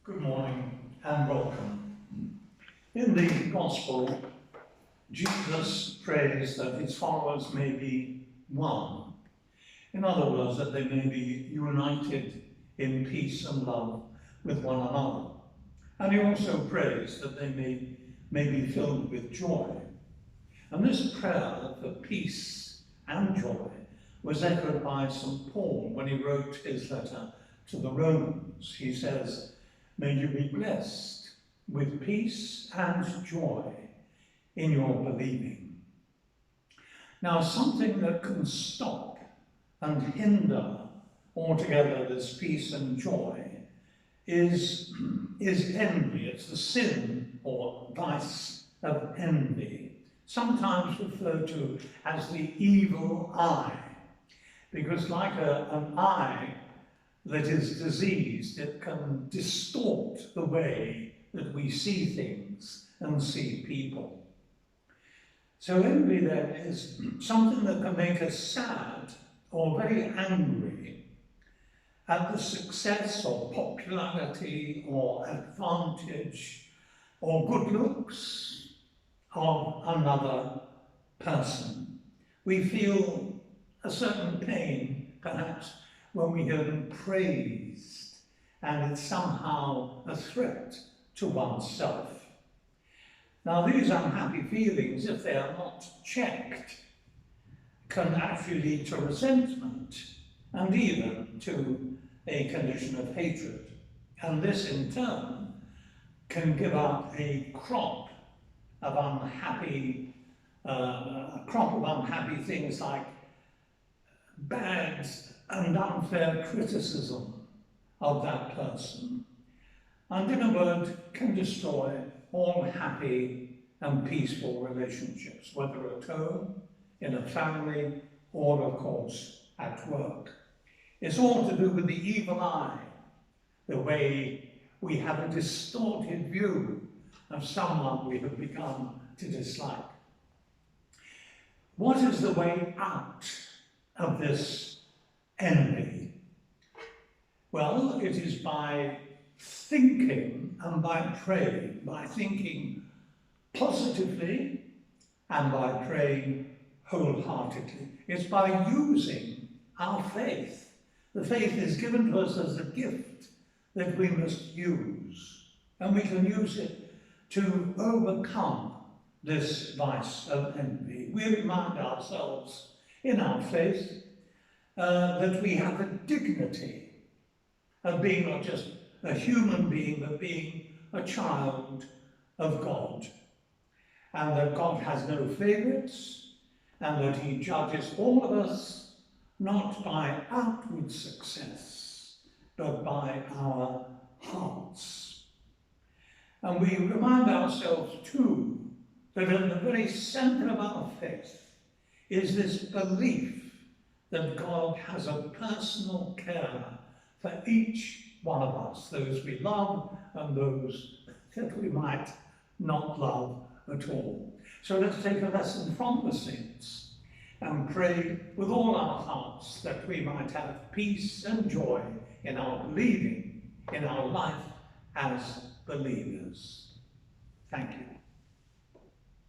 Good morning and welcome. In the Gospel, Jesus prays that his followers may be one. In other words, that they may be united in peace and love with one another. And he also prays that they may be filled with joy. And this prayer for peace and joy was echoed by St. Paul when he wrote his letter to the Romans. He says, "May you be blessed with peace and joy in your believing." Now, something that can stop and hinder altogether this peace and joy is envy. It's the sin or vice of envy, sometimes referred to as the evil eye, because like an eye that is diseased, it can distort the way that we see things and see people. So envy then is something that can make us sad or very angry at the success or popularity or advantage or good looks of another person. We feel a certain pain, perhaps, when we hear them praised, and it's somehow a threat to oneself. Now, these unhappy feelings, if they are not checked, can actually lead to resentment and even to a condition of hatred. And this, in turn, can give up a crop of unhappy things like bad and unfair criticism of that person, and in a word, can destroy all happy and peaceful relationships, whether at home, in a family, or of course at work. It's all to do with the evil eye, the way we have a distorted view of someone we have begun to dislike. What is the way out of this envy? Well, it is by thinking and by praying, by thinking positively and by praying wholeheartedly. It's by using our faith. The faith is given to us as a gift that we must use, and we can use it to overcome this vice of envy. We remind ourselves in our faith that we have a dignity of being not just a human being, but being a child of God, and that God has no favourites, and that he judges all of us not by outward success, but by our hearts. And we remind ourselves too that at the very centre of our faith is this belief that God has a personal care for each one of us, those we love and those that we might not love at all. So let's take a lesson from the saints and pray with all our hearts that we might have peace and joy in our believing, in our life as believers. Thank you.